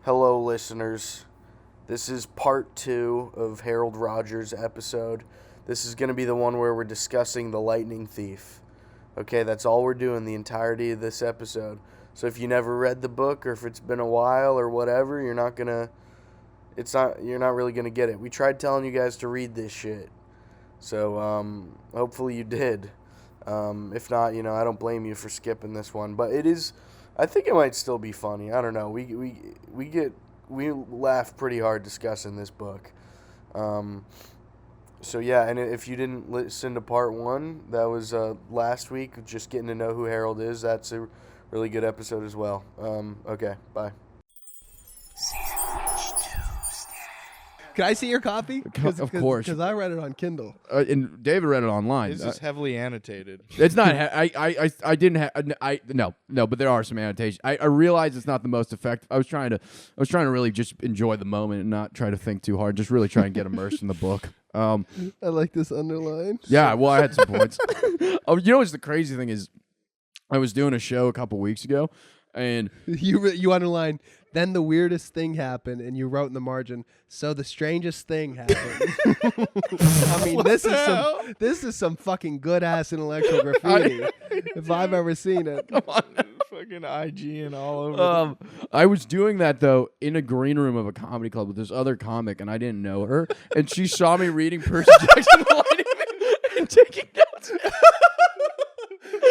Hello, listeners. This is part 2 of Harold Rogers' episode. This is going to be the one where we're discussing The Lightning Thief. Okay, that's all we're doing the entirety of this episode. So if you never read the book, or if it's been a while or whatever, you're not really gonna get it. We tried telling you guys to read this shit. So hopefully you did. If not, I don't blame you for skipping this one. But I think it might still be funny. I don't know. We laugh pretty hard discussing this book. So yeah, and if you didn't listen to part 1, that was last week, just getting to know who Harold is. That's a really good episode as well. Okay, bye. Can I see your copy? Of course. Because I read it on Kindle. And David read it online. This is heavily annotated. It's not. I didn't have. No. But there are some annotations. I realize it's not the most effective. I was trying to really just enjoy the moment and not try to think too hard. Just really try and get immersed in the book. I like this underline. Yeah. Well, I had some points. What's the crazy thing is, I was doing a show a couple weeks ago, and you underlined. Then the weirdest thing happened, and you wrote in the margin, so the strangest thing happened. I mean, this is some fucking good-ass intellectual graffiti, if I've ever seen it. Come on. Fucking IG and all over. I was doing that, though, in a green room of a comedy club with this other comic, and I didn't know her, and she saw me reading Percy Jackson and taking notes.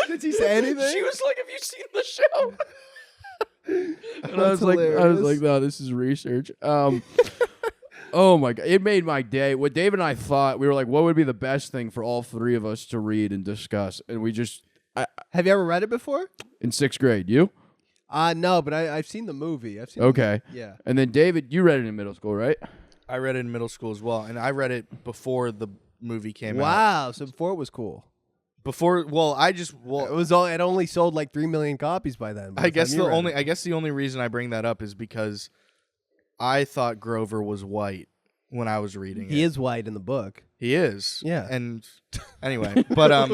Did she say anything? She was like, have you seen the show? And I was hilarious. like, no, this is research. Oh my God. It made my day. What Dave and I thought, we were like, what would be the best thing for all three of us to read and discuss? And we just... Have you ever read it before? In 6th grade. You? No, but I've seen the movie. Okay. Yeah. And then David, you read it in middle school, right? I read it in middle school as well, and I read it before the movie came out. Wow, so before it was cool. It only sold like 3 million copies by then. I guess the only reason I bring that up is because I thought Grover was white when I was reading it. He is white in the book. He is. Yeah. And anyway, but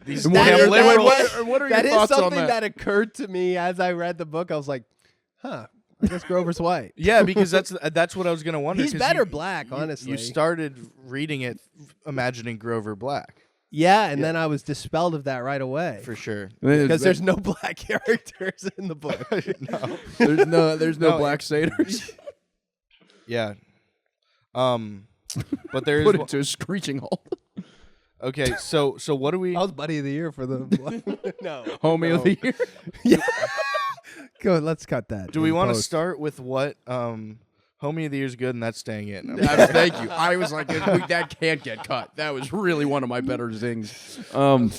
these What damn are liberals. your That is thoughts on something that? that occurred to me as I read the book. I was like, huh, I guess Grover's white. Yeah, because that's what I was gonna wonder. He's 'cause better black, honestly. You started reading it imagining Grover black. Yeah, and then I was dispelled of that right away. For sure. Because there's no black characters in the book. No. There's no black satyrs. Yeah. But there is Put it to a screeching halt. Okay, so what do we I was buddy of the year for the no. Homie of the year. Yeah. Go, let's cut that. do we want to start with what Homie of the Year is good, and that's staying in. Thank you. I was like, that can't get cut. That was really one of my better zings. So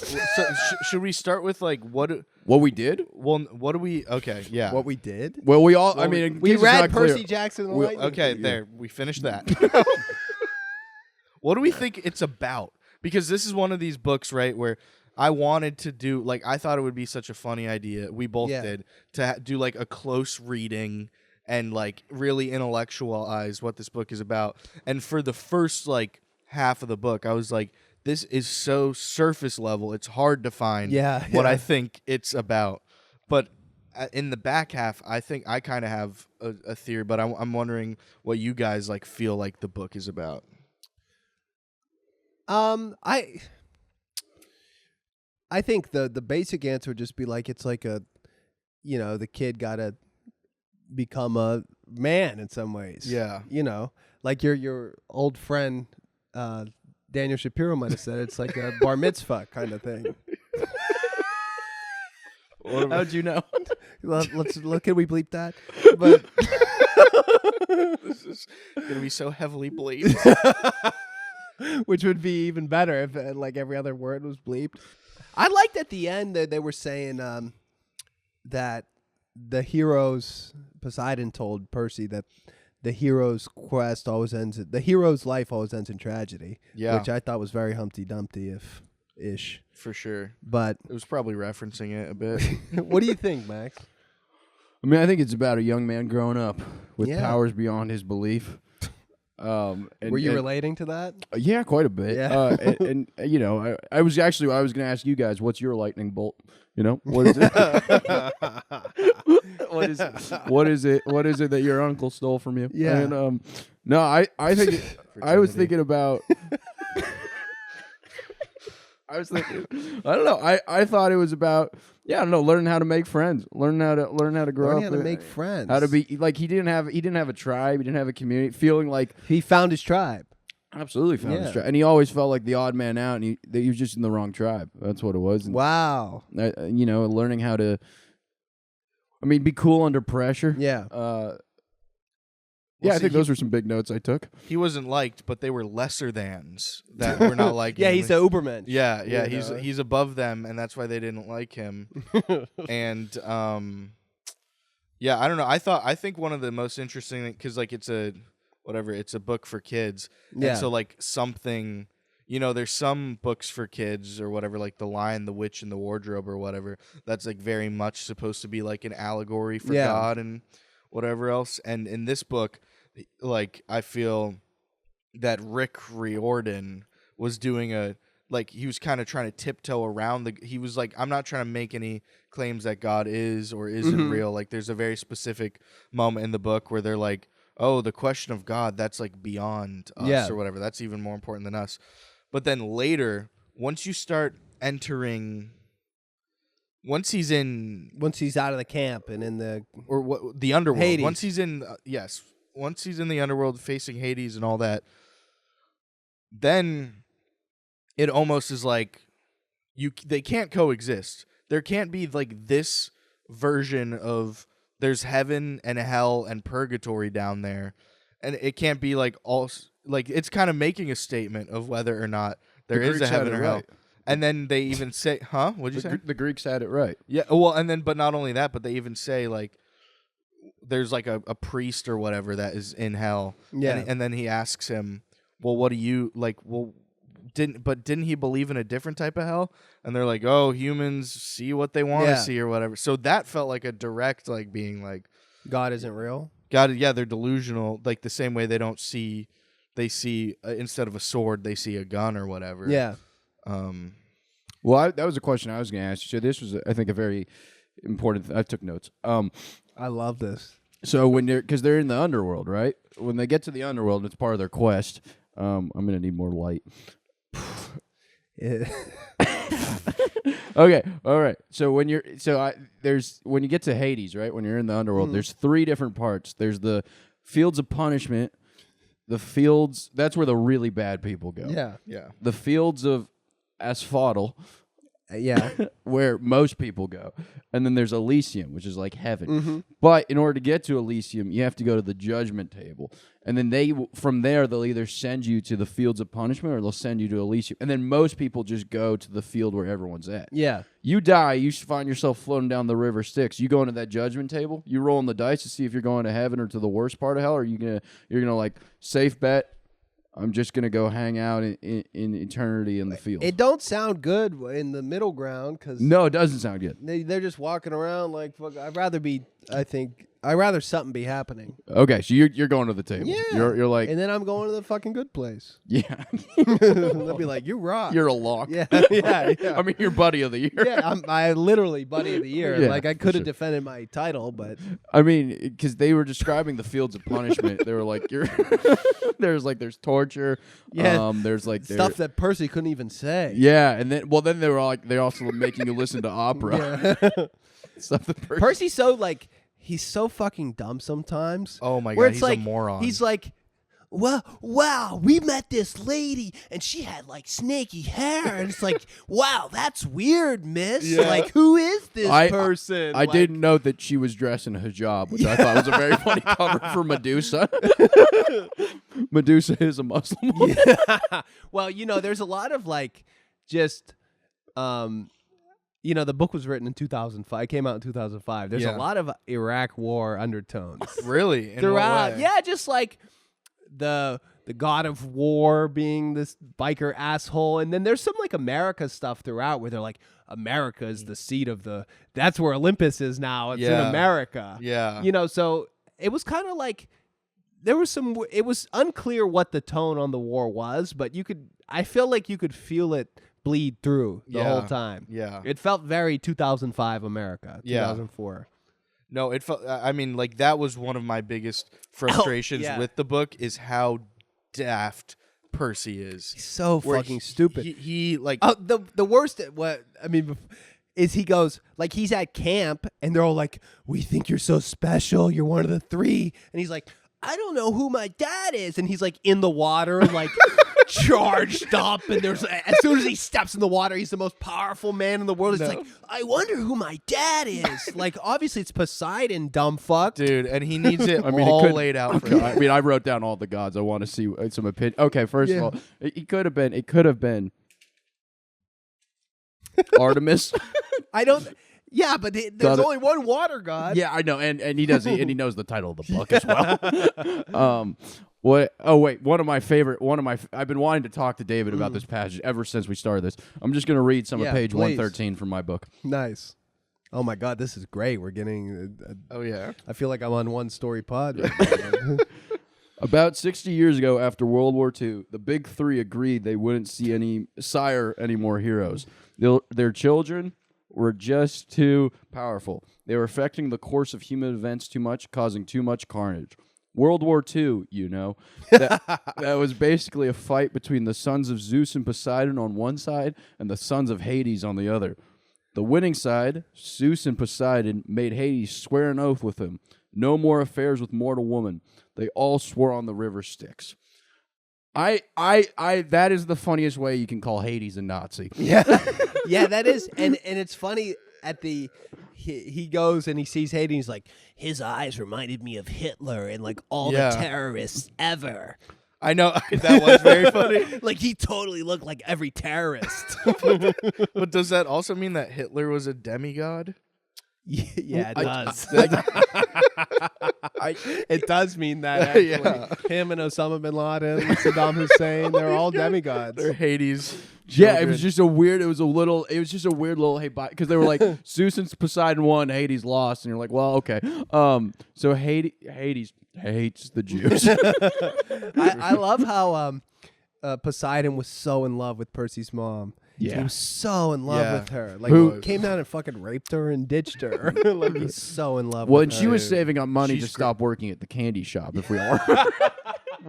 should we start with like what we did? Well, what do we? Okay, yeah. What we did? Well, we all. I mean, We in case it's read not clear- Percy Jackson. And the Lightning Okay, Thief. there we finished that. What do we think it's about? Because this is one of these books, right, where I wanted to do like I thought it would be such a funny idea. We both did to do like a close reading and like really intellectualize what this book is about. And for the first like half of the book, I was like, this is so surface level. It's hard to find what I think it's about. But in the back half, I think I kind of have a theory, but I'm wondering what you guys like feel like the book is about. I think the basic answer would just be like it's like the kid gotta become a man in some ways. Yeah. Like your old friend Daniel Shapiro might have said it's like a bar mitzvah kind of thing. How'd you know? Let's look. Can we bleep that? But This is gonna be so heavily bleeped. which would be even better if like every other word was bleeped. I liked at the end that they were saying that the heroes, Poseidon told Percy that the hero's life always ends in tragedy. Yeah. Which I thought was very Humpty Dumpty ish. For sure. But It was probably referencing it a bit. what do you think, Max? I mean, I think it's about a young man growing up with Yeah. powers beyond his belief. Were you relating to that? Yeah, quite a bit. Yeah. And you know, I was going to ask you guys, what's your lightning bolt? You know, what is it? What is it that your uncle stole from you? Yeah. And no, I think I was thinking about. I was thinking, I don't know. I thought it was about, I don't know, learning how to make friends, learning how to grow Learning up, how to make friends. how to be like he didn't have a tribe, he didn't have a community, feeling like He found his tribe. absolutely found his tribe, and he always felt like the odd man out, and that he was just in the wrong tribe. That's what it was. And, Wow. you know, learning how to, be cool under pressure. Yeah. I think those were some big notes I took. He wasn't liked, but they were lesser thans that were not like him. Yeah, he's the Ubermensch. Yeah, You he's know? he's above them, and that's why they didn't like him. And I don't know. I think one of the most interesting, because like it's a book for kids. Yeah. And so like something, you know, there's some books for kids or whatever, like The Lion, the Witch, and the Wardrobe or whatever. That's like very much supposed to be like an allegory for God and whatever else. And in this book, like I feel that Rick Riordan was doing he was kind of trying to tiptoe around he was like, I'm not trying to make any claims that God is or isn't real. Like there's a very specific moment in the book where they're like, oh, the question of God, that's like beyond us or whatever. That's even more important than us. But then later, once you start entering, once he's out of the camp and in the the underworld, Hades. once he's in once he's in the underworld facing Hades and all that, then it almost is like they can't coexist. There can't be like this version of there's heaven and hell and purgatory down there, and it can't be like all like it's kind of making a statement of whether or not there is a heaven or hell. Right. And then they even say, huh? What'd you say? The Greeks had it right. Yeah, well, and then, but not only that, but they even say, like, there's, like, a priest or whatever that is in hell. Yeah. And then he asks him, well, what do you, like, didn't he believe in a different type of hell? And they're like, oh, humans see what they want to see or whatever. So that felt like a direct, like, being like, God isn't real. God, yeah, they're delusional, like, the same way they see, instead of a sword, they see a gun or whatever. Yeah. Well, that was a question I was going to ask you. So this was, I think, a very important. I took notes. I love this. So because they're in the underworld, right? When they get to the underworld, it's part of their quest. I'm going to need more light. Okay, all right. So when you get to Hades, right? When you're in the underworld, there's 3 different parts. There's the fields of punishment. The fields, that's where the really bad people go. Yeah. The fields of asphodel, Yeah. where most people go. And then there's Elysium, which is like heaven. Mm-hmm. But in order to get to Elysium, you have to go to the judgment table. And then from there, they'll either send you to the fields of punishment or they'll send you to Elysium. And then most people just go to the field where everyone's at. Yeah. You die, you find yourself floating down the river Styx. You go into that judgment table, you rolling the dice to see if you're going to heaven or to the worst part of hell, or you're gonna like safe bet, I'm just gonna go hang out in eternity in the field. It don't sound good in the middle ground because No, it doesn't sound good. they're just walking around like fuck. I'd rather something be happening. Okay, so you're going to the table. Yeah. You're like, And then I'm going to the fucking good place. yeah, They'll be like, you rock. you're a lock. Yeah. Yeah. I mean, you're buddy of the year. Yeah, I literally buddy of the year. Yeah, Like I could have sure. defended my title, but I mean, because they were describing the fields of punishment. They were like, there's torture. Yeah. There's stuff that Percy couldn't even say. Yeah, and then they were like, they're also making you listen to opera. Yeah. Stuff that Percy's so like he's so fucking dumb sometimes. Oh my where God, it's he's like, a moron. He's like, well, wow, we met this lady and she had like snaky hair, and it's like, wow, that's weird, miss. Yeah. Like, who is this person? I Like, didn't note that she was dressed in a hijab, which I thought was a very funny cover for Medusa. Medusa is a Muslim woman. Yeah. Well, there's a lot of like, just, the book was written in 2005. It came out in 2005. There's a lot of Iraq war undertones. Really? In throughout. what way? Yeah, just like the god of war being this biker asshole, and then there's some like America stuff throughout where they're like, America is the seat of that's where Olympus is now. It's in America. Yeah. So it was kind of like there was some. It was unclear what the tone on the war was, but I feel like you could feel it bleed through the whole time. Yeah. It felt very 2005 America, Yeah. 2004. No, it felt. I mean, like that was one of my biggest frustrations yeah. with the book is how daft Percy is. He's so Where fucking stupid. He like The worst. Is he goes like he's at camp and they're all like, "We think you're so special. You're one of the 3," and he's like, "I don't know who my dad is," and he's like in the water like. Charged up, and as soon as he steps in the water, he's the most powerful man in the world. It's like, I wonder who my dad is. Like, obviously, it's Poseidon, dumb fuck, dude, and he needs it it could- laid out for him. I mean, I wrote down all the gods. I want to see some opinion. Okay, first of all, it could have been Artemis. I don't. Yeah, but there's only one water god. Yeah, I know, and he does, and he knows the title of the book as well. What? Oh wait, I've been wanting to talk to David about this passage ever since we started this. I'm just gonna read some of page 113 from my book. Nice. Oh my God, this is great. We're getting. Oh yeah. I feel like I'm on One Story Pod. About 60 years ago, after World War II, the big 3 agreed they wouldn't sire any more heroes. Their children were just too powerful. They were affecting the course of human events too much, causing too much carnage. World War II, that was basically a fight between the sons of Zeus and Poseidon on one side and the sons of Hades on the other. The winning side, Zeus and Poseidon, made Hades swear an oath with him. No more affairs with mortal woman. They all swore on the river Styx. That is the funniest way you can call Hades a Nazi. Yeah, yeah, that is, and it's funny at the he goes and he sees Hades. And he's like, his eyes reminded me of Hitler and like all the terrorists ever. I know that was very funny. Like he totally looked like every terrorist. But does that also mean that Hitler was a demigod? Yeah, it does. It does mean that. Actually. Yeah. Him and Osama bin Laden, Saddam Hussein, they're all demigods. They're Hades. Yeah, it was just a weird hey, because they were like Zeus and Poseidon won, Hades lost, and you're like, well, okay. So Hades hates the Jews. I love how Poseidon was so in love with Percy's mom. Yeah. He was so in love with her. Like, Who he came down and fucking raped her and ditched her. Like, he's so in love Well, with and her. she was saving up money to stop working at the candy shop, if we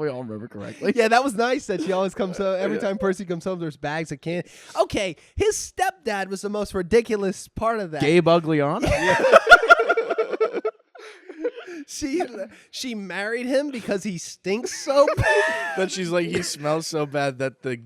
all remember correctly. Yeah, that was nice that she always comes home. Every time Percy comes home, there's bags of candy. Okay, his stepdad was the most ridiculous part of that. Gabe Ugliana? She married him because he stinks so bad. That she's like, he smells so bad that the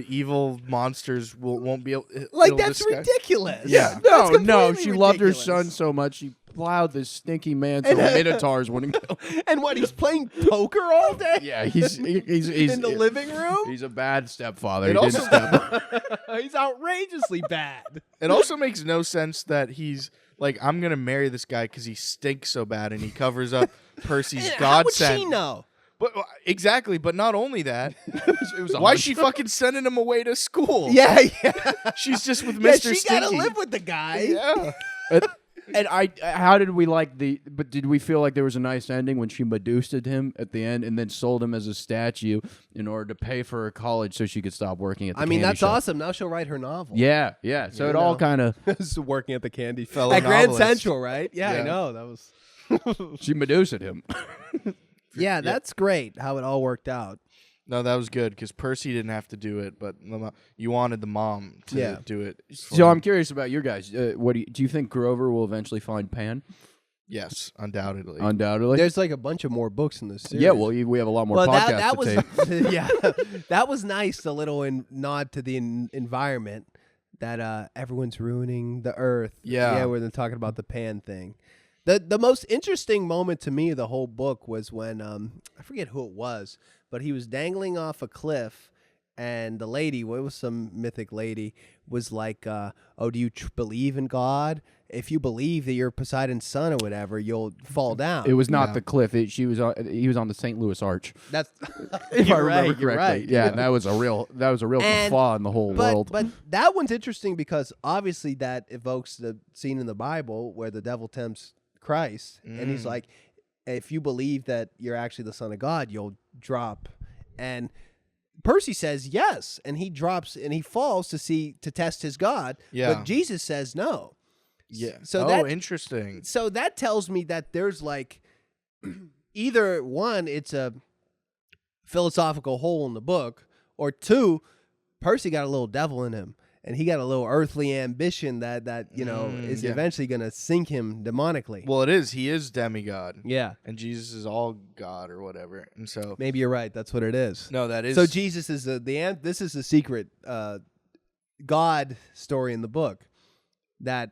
evil monsters won't be able. Like, that's ridiculous. Yeah. No, completely she loved her ridiculous. son so much she plowed this stinky man so minotaurs wouldn't kill him. And what, he's playing poker all day? Yeah, he's In the living room? He's a bad stepfather. It He also- didn't step. He's outrageously bad. It also makes no sense that he's like, I'm gonna marry this guy because he stinks so bad and he covers up Percy's How would godsend. she know? But exactly, but not only that. It was a Why hunch. is she fucking sending him away to school? Yeah. She's just with Yeah, Mr. she Stinky. gotta live with the guy. Yeah. And how did we but did we feel like there was a nice ending when she Medusa'd him at the end and then sold him as a statue in order to pay for her college so she could stop working at the I mean, candy that's shop? awesome. Now she'll write her novel. Yeah. So it all kind of, Working at the candy Fellow at Grand novelist. Central, right? Yeah, I Yeah. know. That was. she Medusa'd him. Yeah, that's great how it all worked out. No, that was good because Percy didn't have to do it, but you wanted the mom to do it. So I'm curious about your guys. What do you think Grover will eventually find Pan? Yes, undoubtedly. Undoubtedly. There's like a bunch of more books in this series. Yeah, well, we have a lot more podcasts that to was tape. yeah, that was nice. A little nod to the environment that everyone's ruining the earth. Yeah. where they're talking about the Pan thing. The most interesting moment to me of the whole book was when I forget who it was, but he was dangling off a cliff, and the lady, what was some mythic lady, was like, "Oh, do you believe in God? If you believe that you're Poseidon's son or whatever, you'll fall down." It was not the cliff. He was on the St. Louis Arch. That's If I you're remember right, correctly. you're right. Yeah, that was a real And- flaw in the whole world. But that one's interesting because obviously that evokes the scene in the Bible where the devil tempts Christ, and he's like, if you believe that you're actually the Son of God, you'll drop. And Percy says yes, and he drops and he falls to test his God. Yeah. But Jesus says no. Yeah. So Interesting. So that tells me that there's like either one, it's a philosophical hole in the book, or two, Percy got a little devil in him, and he got a little earthly ambition that is eventually going to sink him demonically. Well, it is. He is demigod. Yeah. And Jesus is all God or whatever. And so Maybe you're right. That's what it is. no, that is So Jesus is this is the secret God story in the book. That,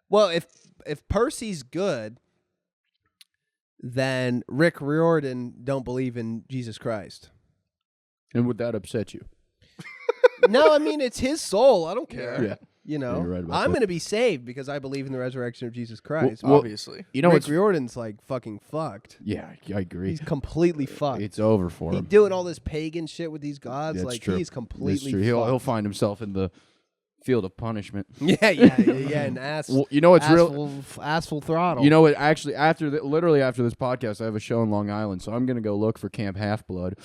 well, if Percy's good, then Rick Riordan don't believe in Jesus Christ. And would that upset you? No, I mean, it's his soul. I don't care. Yeah. You know, You're right about I'm that. going to be saved because I believe in the resurrection of Jesus Christ. Well, obviously. You know Rick what's Riordan's like fucking fucked. Yeah, I agree. He's completely fucked. It's over for He's him. doing all this pagan shit with these gods. That's like true. he's completely That's true. fucked. He'll find himself in the field of punishment. Yeah, and ass. Well, you know what's real? Assful throttle. You know what? Actually, literally after this podcast, I have a show in Long Island, so I'm gonna go look for Camp Half Blood.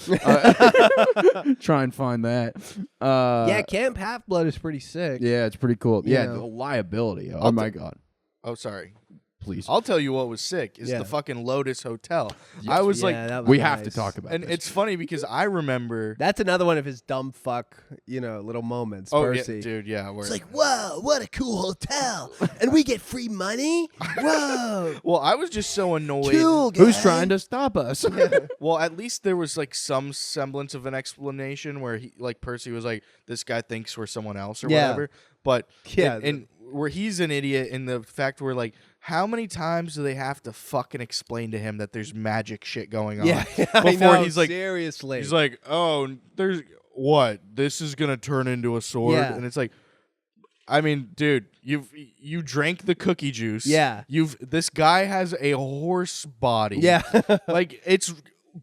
Try and find that. Yeah, Camp Half Blood is pretty sick. Yeah, it's pretty cool. You Yeah, know. the liability. Oh my god! Oh, sorry. Please, I'll tell you what was sick is Yeah. the fucking Lotus Hotel. I was like, that was we have to nice. talk about and this. it's funny because I remember. That's another one of his dumb fuck, little moments. Oh, Percy. yeah, dude, yeah. Where, It's like, whoa, what a cool hotel, and we get free money. Whoa, well, I was just so annoyed. cool guy. Who's trying to stop us? Well, at least there was like some semblance of an explanation where Percy was like, this guy thinks we're someone else or Yeah. whatever. But Yeah. and where he's an idiot in the fact where like, how many times do they have to fucking explain to him that there's magic shit going on? Yeah, I Before know, he's like, seriously. he's like, oh, there's what? This is gonna turn into a sword, Yeah. and it's like, I mean, dude, you drank the cookie juice. Yeah. This guy has a horse body. yeah, Like it's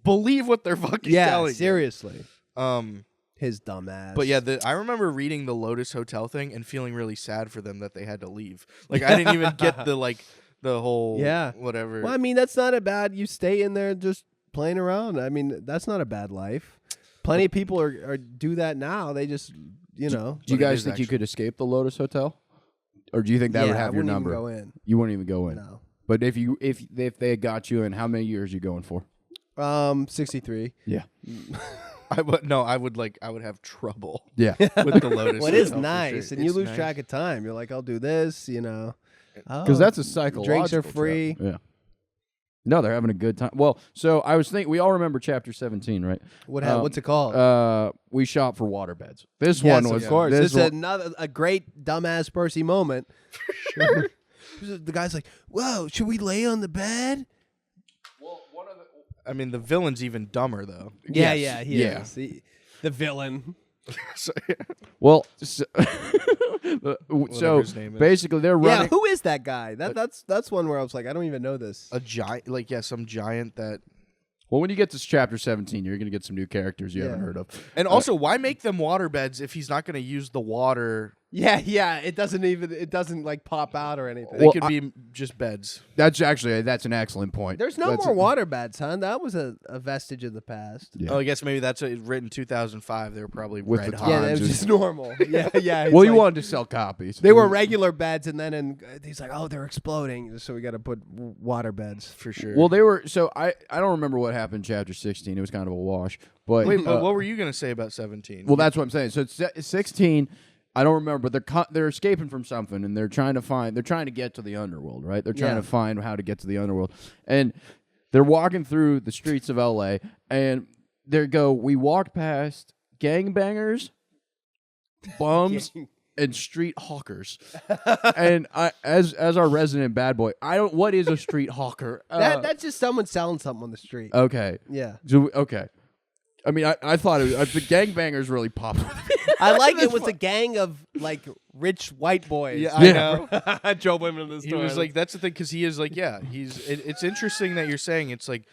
believe what they're fucking yeah, telling seriously. you. His dumb ass. But yeah, I remember reading the Lotus Hotel thing and feeling really sad for them that they had to leave. Like I didn't even get the whole whatever. Well, I mean, that's not a bad. You stay in there just playing around. I mean, that's not a bad life. Plenty of people are do that now. They just, Do you But it guys is think you actually- could escape the Lotus Hotel, or do you think that would I have your wouldn't even number? go in. You wouldn't even go in. No. But if they had got you in, how many years are you going for? 63. Yeah. I would have trouble Yeah. with the Lotus. Well, it is Hotel for nice, sure. and you It's lose nice. track of time. You're like, I'll do this, Because that's a psychological Drinks are trap. free. Yeah. No, they're having a good time. Well, so I was thinking, we all remember chapter 17, right? What's it called? We shop for waterbeds. This Yes, one was of course. This This is one, a great dumbass Percy moment. The guy's like, "Whoa, should we lay on the bed?" I mean, the villain's even dumber though. Yeah, Yes. he Yeah. is. The villain. So, well, so, his name is. basically they're Yeah, running. who is that guy? That's one where I was like, I don't even know this. a giant, some giant that. Well, when you get to chapter 17, you're going to get some new characters you haven't heard of. And also, why make them water beds if he's not going to use the water? Yeah. It doesn't like pop out or anything. They Well, could be just beds. That's an excellent point. There's no That's more water beds, huh? That was a vestige of the past. Yeah. Oh, I guess maybe that's written 2005. They were probably With red the hot. Yeah, that Times was is- just normal. Yeah. It's Well, you like- wanted to sell copies. They were regular beds, and then he's like, "Oh, they're exploding," so we got to put water beds. for sure. Well, they were. So I don't remember what happened in chapter 16. It was kind of a wash. But wait, but what were you going to say about 17? well, that's what I'm saying. So it's 16. I don't remember, but they're escaping from something, and they're trying to get to the underworld, right? They're trying Yeah. to find how to get to the underworld, and they're walking through the streets of L.A. and we walked past gangbangers, bums, and street hawkers. And as our resident bad boy, what is a street hawker? That's just someone selling something on the street. Okay. Yeah. Okay. I mean, I thought the gangbangers really popped. I like it was a gang of like rich white boys. Yeah, I know. I drove him into the He store. was like, that's the thing, because he is like, yeah, it's interesting that you're saying it's like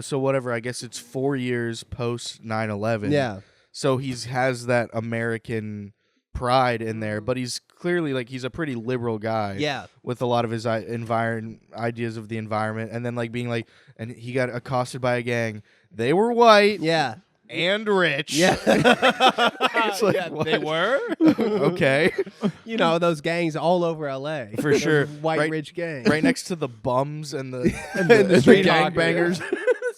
so whatever, I guess it's 4 years post 9/11. yeah, So has that American pride in there, but he's clearly like he's a pretty liberal guy. Yeah. With a lot of his ideas of the environment, and then like being like, and he got accosted by a gang. They were white. Yeah. And rich. Yeah. It's like, Yeah, what? they were. Okay. You know, those gangs all over LA. For sure. White rich gangs. Right next to the bums and the the street gangbangers.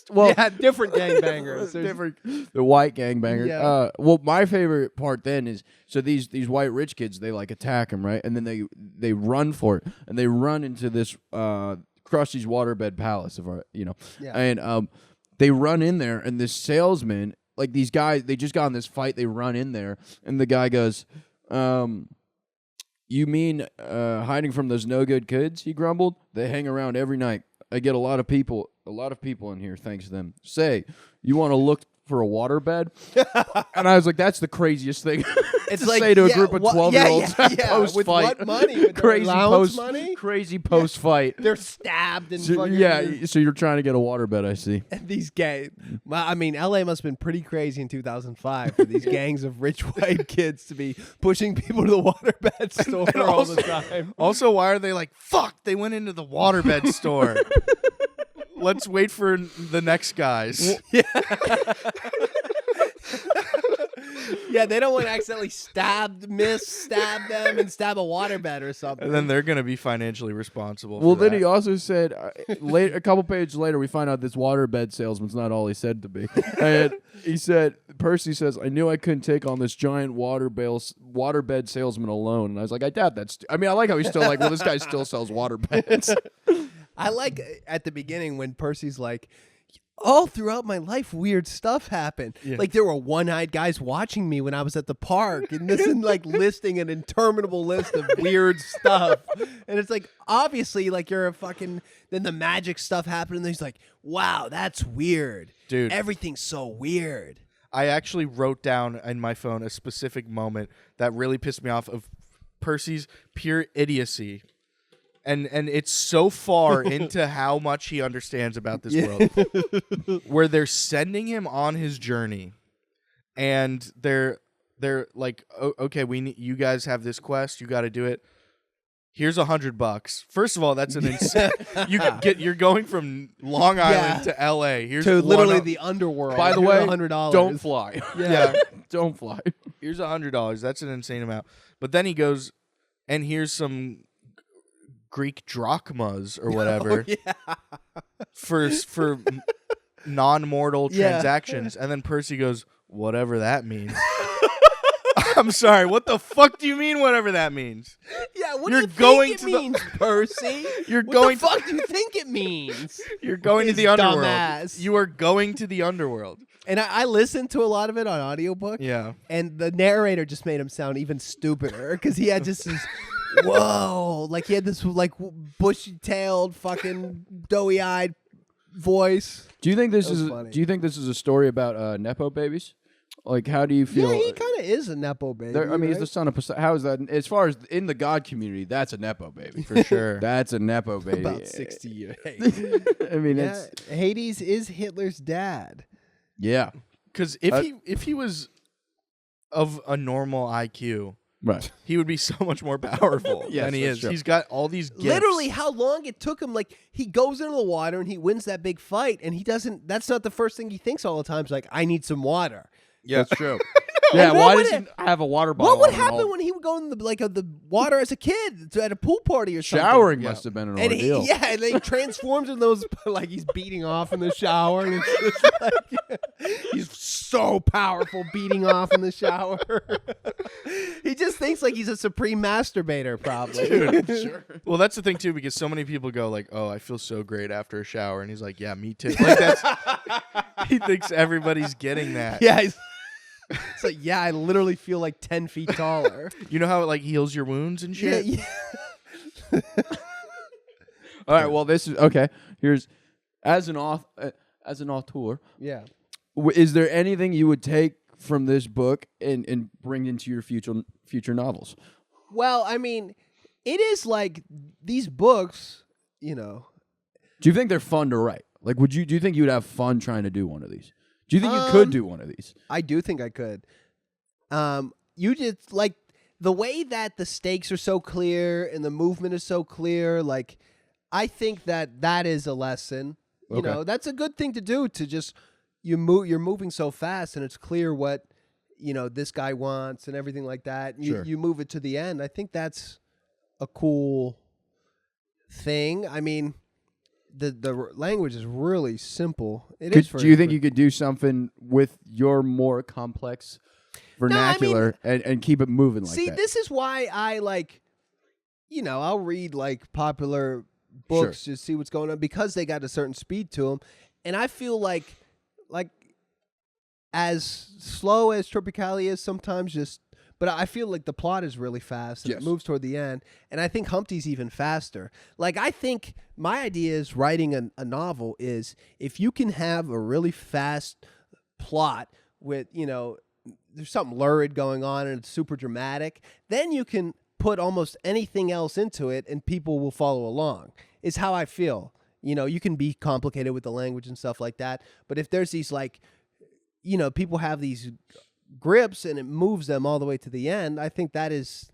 Well, yeah, different gangbangers. The white gangbangers. Yeah. Well, my favorite part then is so these white rich kids, they like attack him, right, and then they run for it, and they run into this Krusty's waterbed palace, Yeah. and they run in there, and this salesman, like these guys, they just got in this fight. They run in there, and the guy goes, "You mean hiding from those no good kids?" He grumbled. "They hang around every night. I get a lot of people in here, thanks to them. Say, you want to look for a waterbed?" And I was like, that's the craziest thing It's to like, say to a yeah, group of what- 12-year-olds yeah. post With fight. what money? With their crazy allowance post money? crazy post fight. They're stabbed and So, fucking yeah, so you're trying to get a waterbed, I see. these gangs. Well, I mean, LA must have been pretty crazy in 2005 for these gangs of rich white kids to be pushing people to the waterbed store all the time. Also, why are they like, fuck, they went into the waterbed store. Let's wait for the next guys. Yeah, they don't want to accidentally stab them and stab a waterbed or something. And then they're going to be financially responsible Well, for then that. he also said, a couple pages later, we find out this waterbed salesman's not all he said to be. And he said, Percy says, I knew I couldn't take on this giant waterbed salesman alone. And I was like, I doubt that's... I mean, I like how he's still like, well, this guy still sells waterbeds. I like at the beginning when Percy's like, all throughout my life, weird stuff happened. Yeah. Like there were one-eyed guys watching me when I was at the park, and this is like listing an interminable list of weird stuff. And it's like, obviously, like you're a fucking. Then the magic stuff happened, and he's like, wow, that's weird, Dude. Everything's so weird. I actually wrote down in my phone a specific moment that really pissed me off of Percy's pure idiocy. And it's so far into how much he understands about this world, where they're sending him on his journey, and they're like, okay, you guys have this quest, you got to do it. Here's $100. First of all, that's an insane. You're going from Long Island to L.A. Here's To literally the underworld. By the Here's way, $100. don't fly. Yeah. Don't fly. Here's $100. That's an insane amount. But then he goes, and here's some Greek drachmas or whatever for non-mortal transactions. And then Percy goes, whatever that means. I'm sorry, what the fuck do you mean whatever that means? Yeah, what You're do you going think to it the- means, Percy? You're What going the fuck do you think it means? You're going to His the underworld. dumbass. You are going to the underworld. And I listened to a lot of it on audiobook. Yeah. And the narrator just made him sound even stupider because he had just this, whoa, like he had this like bushy-tailed, fucking doughy-eyed voice. Do you think this That was is? funny. Do you think this is a story about nepo babies? Like, how do you feel? Yeah, he kind of is a nepo baby. I mean, he's right? the son of Poseidon. How is that? As far as in the God community, that's a nepo baby For sure. That's a nepo baby. about 60 years. I mean, Yeah, it's Hades is Hitler's dad. yeah, Because if he was of a normal IQ, right. he would be so much more powerful Yes, than he that's is. true. He's got all these gifts. Literally, how long it took him. Like, he goes into the water and he wins that big fight, and he doesn't. That's not the first thing he thinks all the time. It's like, I need some water. Yeah. That's true. Yeah, And why what does would he have a water bottle? What would on him happen all- when he would go in the water as a kid at a pool party or something? showering Yeah. must have been an And ordeal. and they transforms in those like he's beating off in the shower, and it's just like he's so powerful beating off in the shower. He just thinks like he's a supreme masturbator, probably. Sure. Well, that's the thing too, because so many people go like, "Oh, I feel so great after a shower," and he's like, "Yeah, me too." Like that's he thinks everybody's getting that. Yeah, it's like I literally feel like 10 feet taller. You know how it like heals your wounds and shit. Yeah. All right. Well, this is okay. Here's as an author. Yeah. Is there anything you would take from this book and bring into your future novels? Well, I mean, it is like these books, you know. Do you think they're fun to write? Like, do you think you'd have fun trying to do one of these? Do you think you could do one of these? I do think I could. You just like the way that the stakes are so clear and the movement is so clear, like I think that is a lesson. You know, that's a good thing to do, to just you're moving so fast and it's clear what, you know, this guy wants and everything like that. You move it to the end. I think that's a cool thing. I mean, the language is really simple. Do you think you could do something with your more complex vernacular and keep it moving like that? See, this is why I like, you know, I'll read like popular books to see what's going on because they got a certain speed to them. And I feel like as slow as Tropicalia is sometimes, but I feel like the plot is really fast and it moves toward the end. And I think Humpty's even faster. Like, I think my idea is writing a novel is if you can have a really fast plot with, you know, there's something lurid going on and it's super dramatic, then you can put almost anything else into it and people will follow along, is how I feel. You know, you can be complicated with the language and stuff like that. But if there's these, like, you know, people have these grips and it moves them all the way to the end, I think it's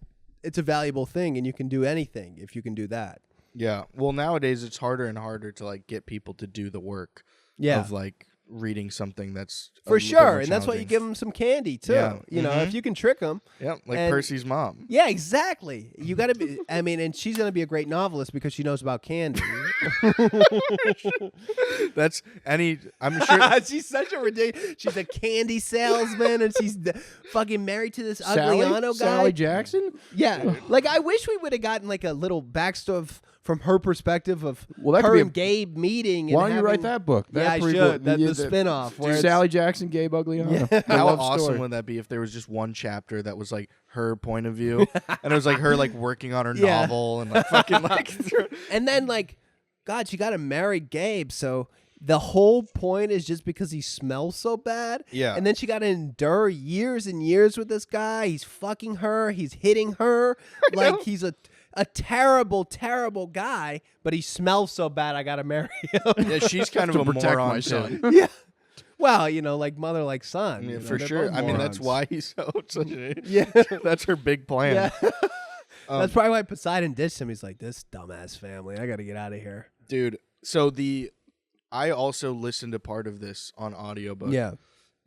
a valuable thing, and you can do anything if you can do that. Yeah. Well, nowadays it's harder and harder to like get people to do the work of like reading something that's for sure, and that's why you give them some candy too. Yeah. You know, if you can trick them. Yeah, like Percy's mom. Yeah, exactly. You got to be. I mean, and she's gonna be a great novelist because she knows about candy. I'm sure she's such a ridiculous. She's a candy salesman, and she's fucking married to this Ugliano guy. Sally Jackson. Yeah, like I wish we would have gotten like a little backstory from her perspective of that her could be and Gabe meeting. Why don't you write that book? Yeah, I should. The spinoff. Where Sally Jackson, Gabe Ugliano. Yeah. How awesome would that be if there was just one chapter that was like her point of view, and it was like her like working on her novel and like fucking like. And then like, God, she got to marry Gabe, so the whole point is just because he smells so bad. Yeah. And then she got to endure years and years with this guy. He's fucking her. He's hitting her. Like he's a terrible, terrible guy, but he smells so bad I got to marry him. Yeah, she's kind of a moron too. Yeah. Well, you know, like mother, like son. Yeah, you know, for sure. I mean, that's why he's such a... Yeah. That's her big plan. Yeah. That's probably why Poseidon ditched him. He's like, this dumbass family. I got to get out of here. Dude, so I also listened to part of this on audiobook. Yeah.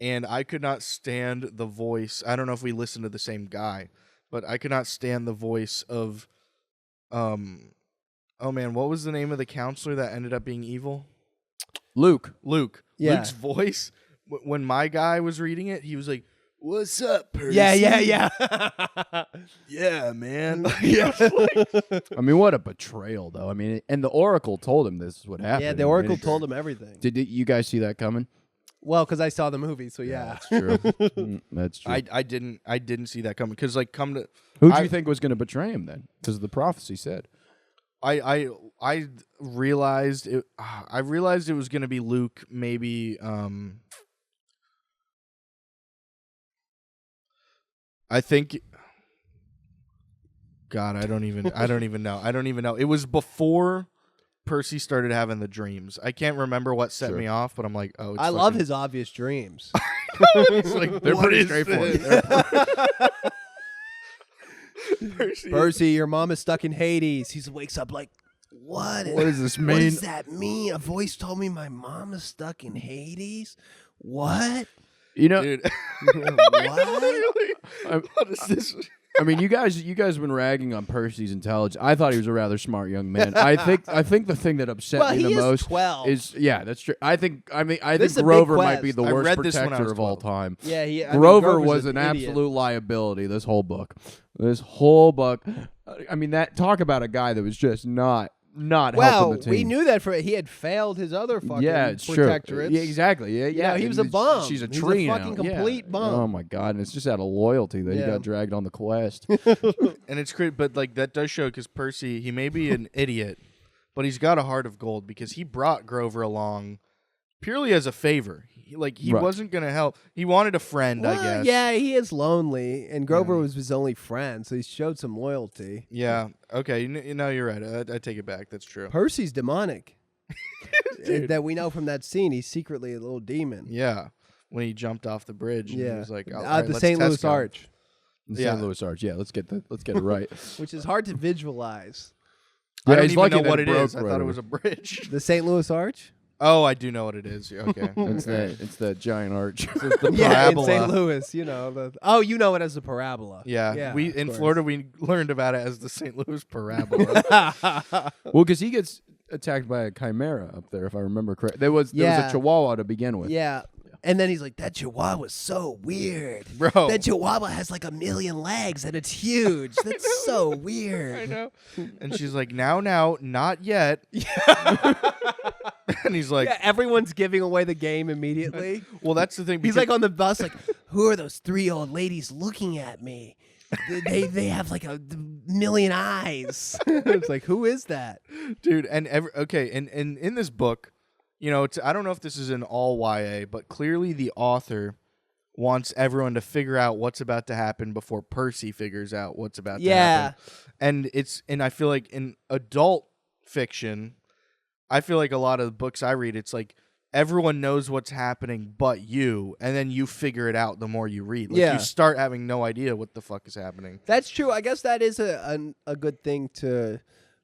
And I could not stand the voice. I don't know if we listened to the same guy, but I could not stand the voice of... oh man, what was the name of the counselor that ended up being evil? Luke. Yeah. Luke's voice, when my guy was reading it, he was like, "What's up, Percy?" Yeah. Yeah, man. Yeah. I mean, what a betrayal, though. I mean, and the Oracle told him this is what happened. Yeah, the Oracle told him everything. Did you guys see that coming? Well, because I saw the movie, so yeah. That's true. That's true. I didn't see that coming because like who do you think was going to betray him then? Because the prophecy said. I realized it. I realized it was going to be Luke. Maybe. I think. God, I don't even know. It was before Percy started having the dreams. I can't remember what set me off, but I'm like, oh. I love his obvious dreams. It's like, they're pretty straightforward. Percy, your mom is stuck in Hades. He wakes up like, what does this mean? What does that mean? A voice told me my mom is stuck in Hades. What? You know, dude. What is this? I mean, you guys have been ragging on Percy's intelligence. I thought he was a rather smart young man. I think the thing that upset me the most 12. is that's true. I think This is a big Grover might quest. be the I worst read this when I protector was of all 12. time. Yeah, Grover Grover's was an idiot. absolute liability. This whole book. I mean, that talk about a guy that was just not helping the team. We knew that he had failed his other fucking it's protectorates. true. Yeah, exactly. Yeah. He was a bum. She's a He's tree a fucking now. complete bum. Oh my god! And it's just out of loyalty that he got dragged on the quest. And it's great, but like that does show because Percy, he may be an idiot, but he's got a heart of gold because he brought Grover along purely as a favor. He wasn't gonna help. He wanted a friend, I guess. Yeah, he is lonely, and Grover was his only friend, so he showed some loyalty. Yeah. Okay. You're right. I take it back. That's true. Percy's demonic. That we know from that scene. He's secretly a little demon. Yeah. When he jumped off the bridge, and he was like, the St. Louis Arch. The Yeah. St. Louis Arch. Yeah, let's get it right. which is hard to visualize. I Yeah, don't he's even lucky know that what it it is. broke I right thought it over. was a bridge. The St. Louis Arch? Oh, I do know what it is. Okay. It's that giant arch. The Yeah, in parabola. St. Louis, you know. You know it as the parabola. Yeah, we of in course. Florida we learned about it as the St. Louis parabola. Well, because he gets attacked by a chimera up there, if I remember correct. There was Yeah. a chihuahua to begin with. Yeah. And then he's like, that chihuahua's so weird. Bro. That chihuahua has like 1 million legs and it's huge. That's so weird. I know. And she's like, now, not yet. And he's like, Yeah, everyone's giving away the game immediately. well, that's the thing. He's because- like on the bus, like, who are those 3 old ladies looking at me? They have like 1 million eyes. It's like, who is that? dude, and in this book, you know, I don't know if this is an all YA, but clearly the author wants everyone to figure out what's about to happen before Percy figures out what's about to happen. And I feel like in adult fiction, I feel like a lot of the books I read, it's like everyone knows what's happening but you, and then you figure it out the more you read. Like Yeah. you start having no idea what the fuck is happening. That's true. I guess that is a good thing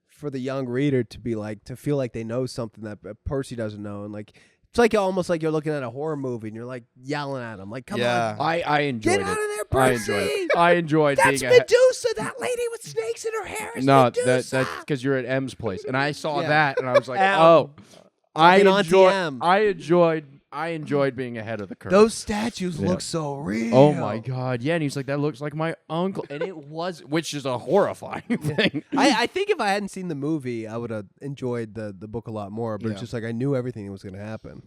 for the young reader to be like, to feel like they know something that Percy doesn't know. And like, it's like almost like you're looking at a horror movie and you're like yelling at him, like, come Yeah. on. I enjoyed Get it. out of there, I Percy! enjoyed it. I enjoyed That's being a Medusa, that lady with snakes in her hair is No, Medusa. that's because you're at M's place, and I saw Yeah. that, and I was like, M. oh, I Talking Auntie M. enjoyed being ahead of the curve. Those statues Yeah. look so real. Oh my god, yeah, and he's like, that looks like my uncle, and it was, which is a horrifying thing. I think if I hadn't seen the movie, I would have enjoyed the book a lot more. But Yeah. it's just like I knew everything that was going to happen.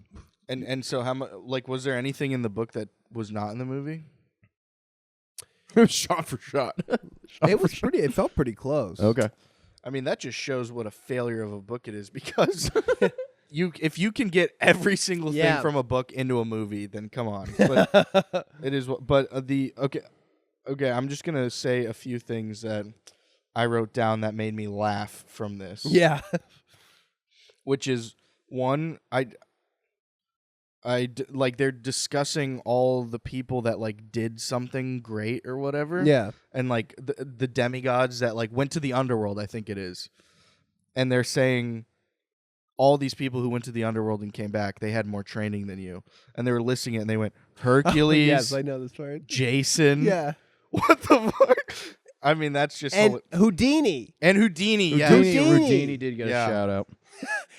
And so how much, like, was there anything in the book that was not in the movie? Shot for shot. It felt pretty close. Okay. I mean, that just shows what a failure of a book it is, because if you can get every single Yeah. thing from a book into a movie, then come on. But it is. But okay. I'm just gonna say a few things that I wrote down that made me laugh from this. Yeah. Which is one, like they're discussing all the people that like did something great or whatever. Yeah. And like the demigods that like went to the underworld, I think it is. And they're saying all these people who went to the underworld and came back, they had more training than you. And they were listing it and they went Hercules, Yes, I know this part. Jason. Yeah. What the fuck? I mean, that's just And Houdini. and Houdini, yeah. Houdini. did get Yeah. a shout out.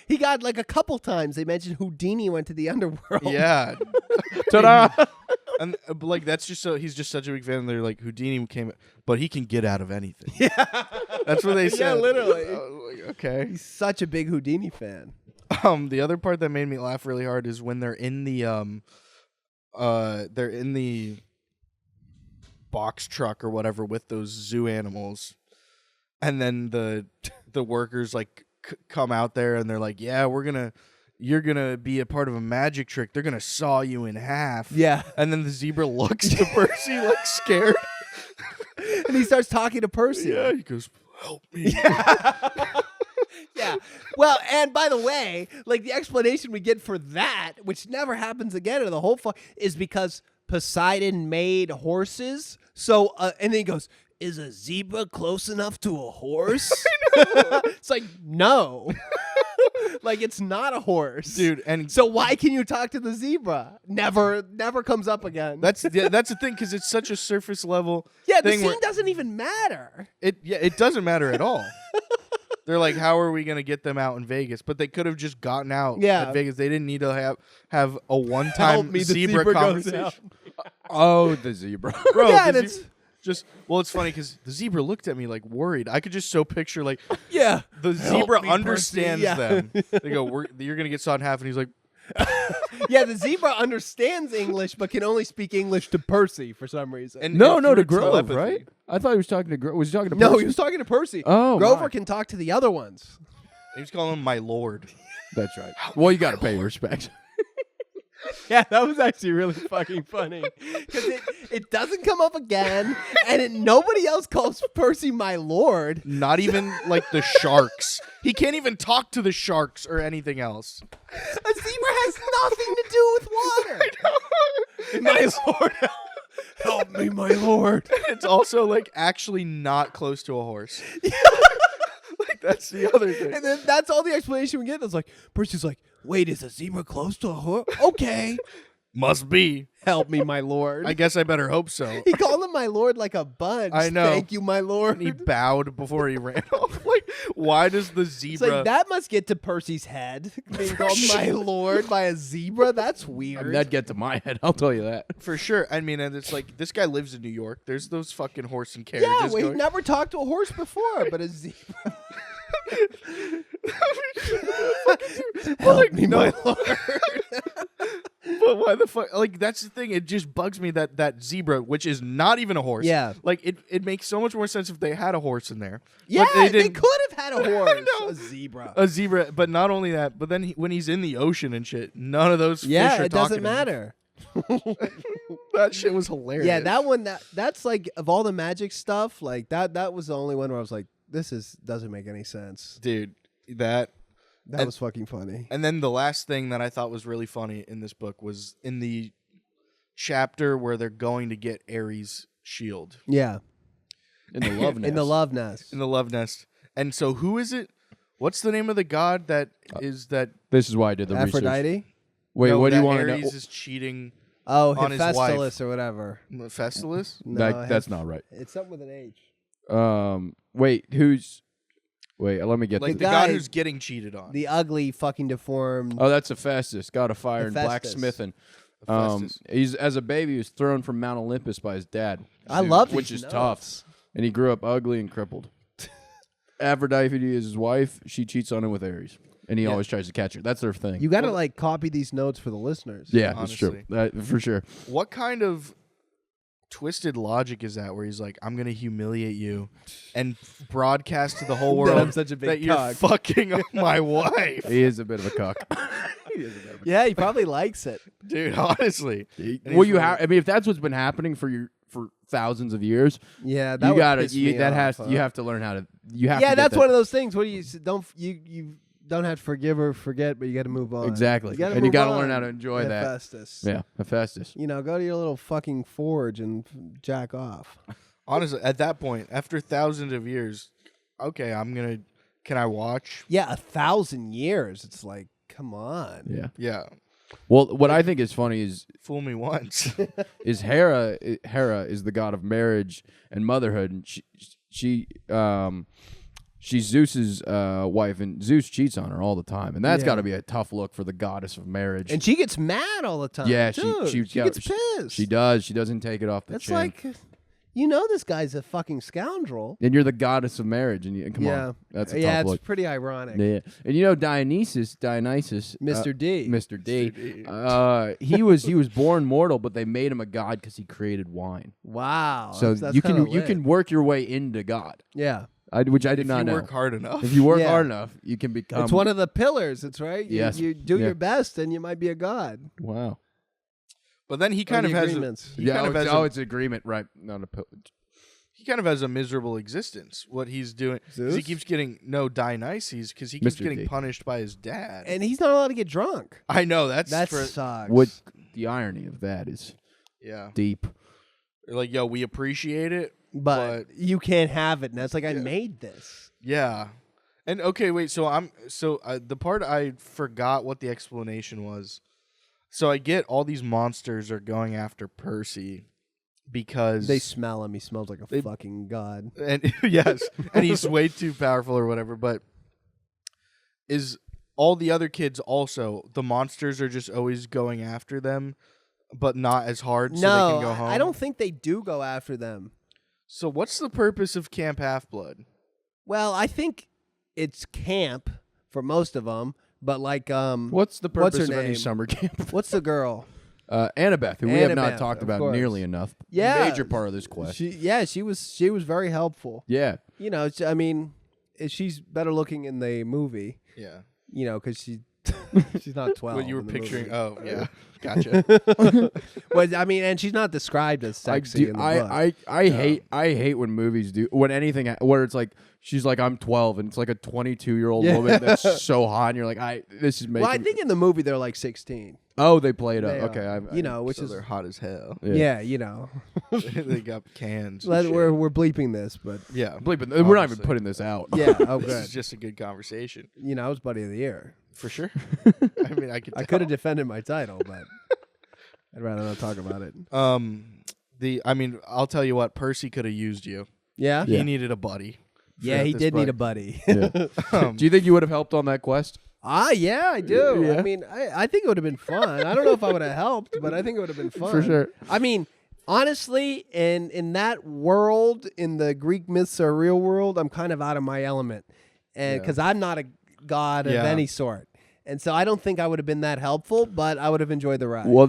He got like a couple times they mentioned Houdini went to the underworld. Yeah. Ta-da! And like that's just so he's just such a big fan. They're like Houdini came, but he can get out of anything. Yeah. That's what they said. Yeah, literally. I was like, okay. He's such a big Houdini fan. The other part that made me laugh really hard is when they're in the box truck or whatever with those zoo animals, and then the workers like come out there and they're like, yeah, you're gonna be a part of a magic trick. They're gonna saw you in half. Yeah. And then the zebra looks to Percy like scared. And he starts talking to Percy. Yeah, he goes, help me. Yeah. Well, and by the way, like the explanation we get for that, which never happens again in the whole is because Poseidon made horses. So, and then he goes, is a zebra close enough to a horse? It's like, no. Like, it's not a horse. Dude, and So why can you talk to the zebra? Never comes up again. that's the thing, because it's such a surface level yeah, the thing scene where doesn't even matter. it doesn't matter at all. They're like, how are we gonna get them out in Vegas? But they could have just gotten out Yeah. at Vegas. They didn't need to have a Help one-time me, the zebra zebra goes conversation. Oh, the zebra. Bro, Yeah, the and zebra- just it's funny because the zebra looked at me like worried. I could just so picture like Yeah. the zebra me, Percy. understands Yeah. them. They go, you're gonna get sawed in half, and he's like, Yeah, the zebra understands English but can only speak English to Percy for some reason. and No, and to through Grove, telepathy. right? I thought he was talking to Grove. Was he talking to no, Percy? he was talking to Percy. Oh, Grover my. can talk to the other ones. He was calling him my lord. That's right. Well, you got to pay respect. Yeah, that was actually really fucking funny because it doesn't come up again, and nobody else calls Percy my lord. Not even like the sharks. He can't even talk to the sharks or anything else. A zebra has nothing to do with water. My lord, Help me, my lord. It's also like actually not close to a horse. Like that's the other thing. And then that's all the explanation we get. It's like, Percy's like, wait, is a zebra close to a horse? Okay. Must be. Help me, my lord. I guess I better hope so. He called him my lord like a bunch. I know. Thank you, my lord. And he bowed before he ran off. Like, why does the It's zebra? like, that must get to Percy's head. Being called my lord by a zebra? That's weird. I mean, that'd get to my head. I'll tell you that. For sure. I mean, and it's like this guy lives in New York. There's those fucking horse and carriages. yeah, we've going. never talked to a horse before, but a zebra. Help me, my lord. But why the fuck? Like, that's the thing. It just bugs me that zebra, which is not even a horse. Yeah. Like, it makes so much more sense if they had a horse in there. Yeah, But they didn't- could have had a horse. know. A zebra. A zebra, but not only that, but then when he's in the ocean and shit, none of those Yeah, fish are it doesn't talking to him. matter. That shit was hilarious. Yeah, that one. That's like, of all the magic stuff, like that was the only one where I was like, this doesn't make any sense. Dude, that. That was fucking funny. And then the last thing that I thought was really funny in this book was in the chapter where they're going to get Ares' shield Yeah, In the love nest. in the love nest. in the love nest. And so who is it? What's the name of the god that is that? This is why I did the research. Aphrodite. Wait, no, what do you that want to know? Ares is cheating Oh, on his wife. Hephaestus or whatever. Festivus? No, That's not right. It's something with an H. Wait, let me get Like the the god guy- who's getting cheated on. The ugly, fucking deformed. Oh, that's Hephaestus, god of fire and Hephaestus. blacksmithing. Hephaestus. He's as a baby he was thrown from Mount Olympus by his dad. I love which these is notes. tough. And he grew up ugly and crippled. Aphrodite is his wife. She cheats on him with Ares, and he always tries to catch her. That's their thing. You got to like copy these notes for the listeners. Yeah, that's true. Honestly. That, for sure. What kind of twisted logic is that where he's like, I'm going to humiliate you and broadcast to the whole That world I'm such a big that you're cock. fucking my wife? He is a bit of a cuck. Yeah, he probably likes it. Dude, honestly. Well, I mean, if that's what's been happening for thousands of years, Yeah, that you would gotta. piss me off, You have to learn how to. You have. Yeah, to get that's that. one of those things. What do you you don't have to forgive or forget, but you got to move on. Exactly. You gotta And you move gotta on, learn how to enjoy that. Hephaestus. Yeah, Hephaestus. You know, go to your little fucking forge and jack off. Honestly, at that point, after thousands of years, okay, can I watch? Yeah, 1,000 years. It's like, come on. Yeah. Yeah. Well, what I think is funny is Fool me once. Hera. Hera is the god of marriage and motherhood, and she's Zeus's wife, and Zeus cheats on her all the time, and that's Yeah. got to be a tough look for the goddess of marriage. And she gets mad all the time. Yeah, too. she gets pissed. She does. She doesn't take it off the That's chin. like, you know, this guy's a fucking scoundrel. And you're the goddess of marriage, and come Yeah. on, that's a Yeah, tough it's look. pretty ironic. Yeah, and you know Dionysus, Mr. D. Mr. D. Mr. D. He was born mortal, but they made him a god because he created wine. Wow. So that's you kinda can you lit. can work your way into God, Yeah. which I did If not you know. work hard enough. If you work Yeah. hard enough, you can become. It's one of the pillars. That's right. Yes. You do Yeah. your best, and you might be a god. Wow. But then he kind Or of the has agreements. he kind of has it's agreement, right? Not a he kind of has a miserable existence. What he's doing, 'cause he Zeus? keeps getting Dionysus because he keeps Mr. getting D. punished by his dad. And he's not allowed to get drunk. I know That for, sucks. What the irony of that is yeah. deep. They're like, yo, we appreciate it, But you can't have it. And it's like, I made this. yeah. And okay, wait. So the part I forgot what the explanation was. So I get all these monsters are going after Percy because They smell him. He smells like a They- fucking god. and yes, and he's way too powerful or whatever. But is all the other kids also the monsters are just always going after them, but not as hard, so they No, can go home? I don't think they do go after them. So what's the purpose of Camp Half-Blood? Well, I think it's camp for most of them. But like, What's the What's purpose her of any name? summer camp? what's the girl? Annabeth, who we have not Annabeth, talked of about course. nearly enough. Yeah. Major part of this quest. She was very helpful. Yeah. You know, I mean, she's better looking in the movie. Yeah. You know, because She's not 12. What you were in the picturing? movie. Oh, yeah. Gotcha. Well, I mean, and she's not described as sexy in the book. I hate when movies do when anything where it's like she's like I'm 12 and it's like a 22-year-old woman that's so hot and you're like this is making. Well, I think in the movie they're like 16. Oh, they play it up. They Okay, are. Which So is they're hot as hell. yeah, They got cans. and shit. we're bleeping this, but Yeah. We're not even Obviously. putting this out. yeah, oh This good. is just a good conversation. I was buddy of the year. For sure. I mean, I could. I could have defended my title, but I'd rather not talk about it. I'll tell you what. Percy could have used you. Yeah, He needed a buddy. yeah, he this did need a book. buddy. Yeah. Do you think you would have helped on that quest? Yeah, I do. Yeah. I mean, I think it would have been fun. I don't know if I would have helped, but I think it would have been fun. For sure. I mean, honestly, in that world, in the Greek myths or real world, I'm kind of out of my element, and because I'm not a god of Yeah. any sort, and so I don't think I would have been that helpful. But I would have enjoyed the ride. Well,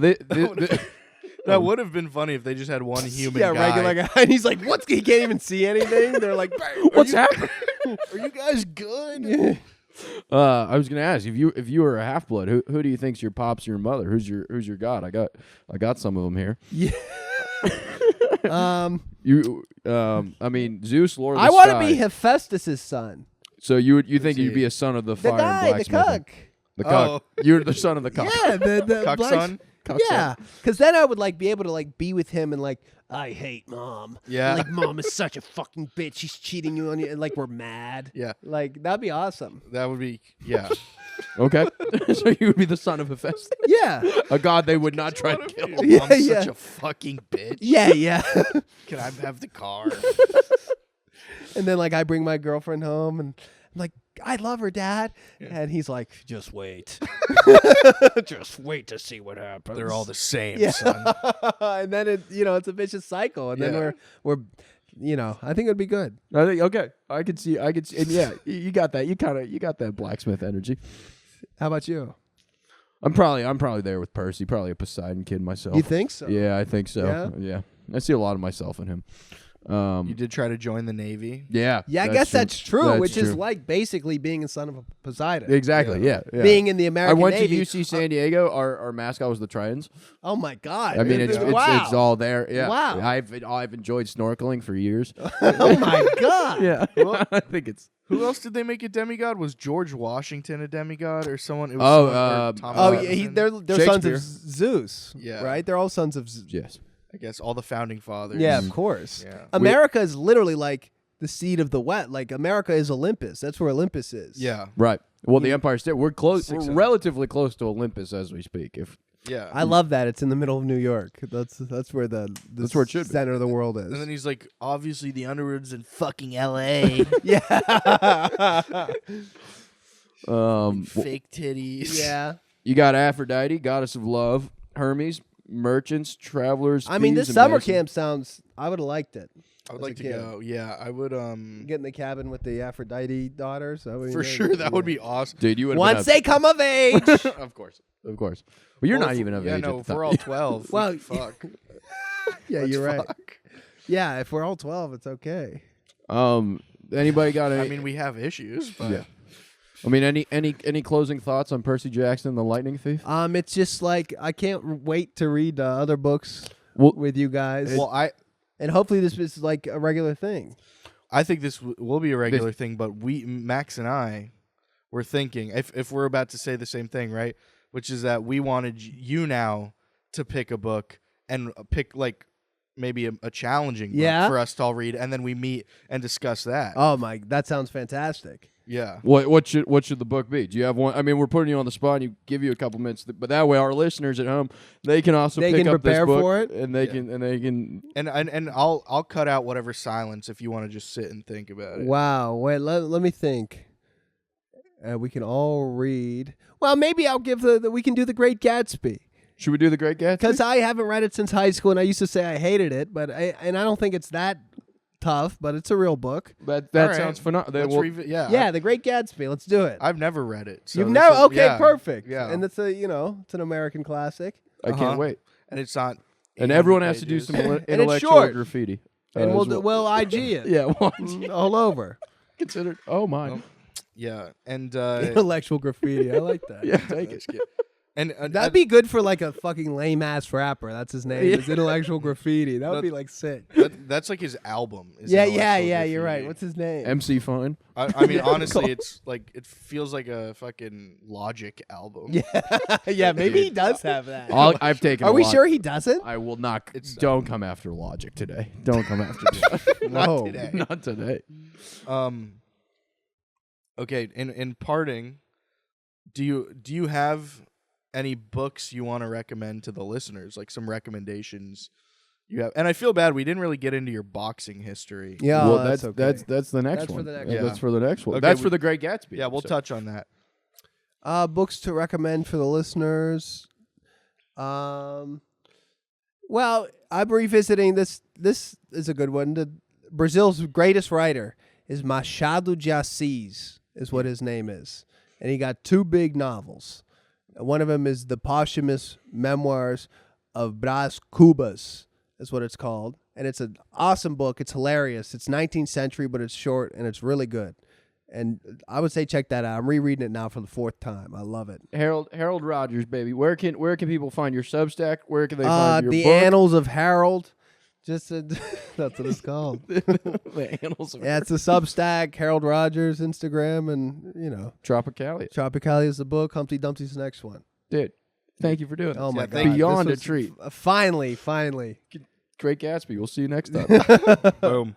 That would have been funny if they just had one human yeah, guy. regular guy, and he's like, "What's? He can't even see anything." They're like, what's happening? Are you guys good? I was gonna ask if you were a half blood, who do you think's your pops or your mother? Who's your god? I got some of them here. Yeah. I mean Zeus, Lord of the I want to Sky. be Hephaestus's son. So you think you'd he? be a son of the The fire guy, and the blacksmithing. cuck. The cuck. You're the son of the cuck. Yeah, the Cuck black- son? Cuck Yeah, because then I would be able to be with him and I hate mom. Yeah. Like mom is such a fucking bitch. She's cheating you on you, and we're mad. Yeah. That'd be awesome. That would be. Yeah. Okay. So you would be the son of Hephaestus, Yeah, a god they would not try to kill. Yeah, Mom's yeah. such a fucking bitch. yeah. Can I have the car? And then I bring my girlfriend home, and I'm like, I love her, Dad. And he's like, just wait, just wait to see what happens. They're all the same, Yeah. son. And then it's a vicious cycle, and Yeah. then we're I think it'd be good. I think okay. I could see, and yeah, you got that. You got that blacksmith energy. How about you? I'm probably there with Percy. Probably a Poseidon kid myself. You think so? Yeah, I think so. Yeah. I see a lot of myself in him. You did try to join the Navy. Yeah. Yeah, I guess that's true, That's which is true. like basically being a son of a Poseidon. Exactly. Yeah. Being in the I American went Navy. to UC San Diego. Our mascot was the Tritons. Oh my God! I mean, it's wow. all there. Yeah. Wow. I've enjoyed snorkeling for years. Oh my God! Yeah. I think it's. Who else did they make a demigod? Was George Washington a demigod or someone? It was Oh, someone, or Thomas Oh, Jefferson? they're sons of Shakespeare. Zeus. Yeah. Right. They're all sons of. Yes. I guess all the founding fathers. Yeah, of course. Yeah. America is literally the seed of the wet. America is Olympus. That's where Olympus is. Yeah. Right. Well, the Empire State. We're close. Six We're of- relatively close to Olympus as we speak. If Yeah. I love that. It's in the middle of New York. That's where the That's where it should be. center of the world And then is. he's like, obviously the Underwood's in fucking L.A. Yeah. Fake titties. Yeah. you got Aphrodite, goddess of love, Hermes, merchants, travelers. I mean, thieves, this and summer masons. camp sounds. I would have liked it. I would As a like to kid. go. Yeah, I would. Get in the cabin with the Aphrodite daughters. That would be For great. sure, that would Yeah. be awesome. Dude, you would Once they come of age. of course. Well, you're Well, not if- even of yeah, age. no, at if the we're time. all 12. Well, fuck. Yeah, Let's you're right. fuck. Yeah, if we're all 12, it's okay. Anybody got any? I mean, we have issues, but Yeah. I mean, any closing thoughts on Percy Jackson, the Lightning Thief? It's just I can't wait to read other books Well, with you guys. well, And hopefully this is a regular thing. I think this will be a regular thing. But Max and I, were thinking if we're about to say the same thing, right? Which is that we wanted you now to pick a book and pick maybe a challenging book for us to all read, and then we meet and discuss that. Oh that sounds fantastic. Yeah. what should the book be? Do you have one? I mean, we're putting you on the spot. And give you a couple minutes, but that way our listeners at home they can also They pick can up this prepare book for it? and they can. And I'll cut out whatever silence if you want to just sit and think about it. Wow. Wait, let me think. We can all read. Well, maybe I'll give we can do The Great Gatsby. Should we do The Great Gatsby? Because I haven't read it since high school, and I used to say I hated it, but I don't think it's that tough, but it's a real book. that All right. sounds phenomenal. Let's yeah. Yeah, The Great Gatsby. Let's do it. I've never read it. So You've this never? is- Okay, yeah, perfect. Yeah. And it's it's an American classic. I can't wait. And it's not. And 800 everyone has to do pages. some it's intellectual short. graffiti. And as we'll IG it. Yeah, well, all over. considered. Oh my. Well, Yeah, and Intellectual graffiti. I like that. Yeah, take it. and That'd be good for like a fucking lame ass rapper. That's his name. It's Intellectual Graffiti. That would be like sick. that's like his album. is Yeah. Intellectual You're right. Graffiti. What's his name? MC Fine. I mean, honestly, it's like it feels like a fucking Logic album. Yeah, maybe he does have that. I've taken. Are we sure he doesn't? I will not. Don't come after Logic today. Don't come after me. No. today. Not today. Okay. In parting, do you have any books you want to recommend to the listeners? Like some recommendations you have? And I feel bad we didn't really get into your boxing history. Yeah, Well, that's okay. that's the next That's for one. the next Yeah, one. that's for the next one. Okay, That's for the Great Gatsby. Yeah, we'll episode. touch on that. Books to recommend for the listeners. Well, I'm revisiting this. This is a good one. Brazil's greatest writer is Machado de Assis, is what his name is, and he got 2 big novels. One of them is the posthumous memoirs of Brás Cubas, is what it's called, and it's an awesome book. It's hilarious. It's 19th century, but it's short and it's really good. And I would say check that out. I'm rereading it now for the 4th time. I love it. Harold Rogers, baby. Where can people find your Substack? Where can they find your The book? Annals of Harold. That's what it's called. The Annals of Yeah, it's a Substack, Harold Rogers, Instagram, and Tropicalia. Tropicalia is the book. Humpty Dumpty's the next one. Dude, thank you for doing Oh this. my Yeah, god, thank you. Beyond This a treat. Finally. Great Gatsby. We'll see you next time. Boom.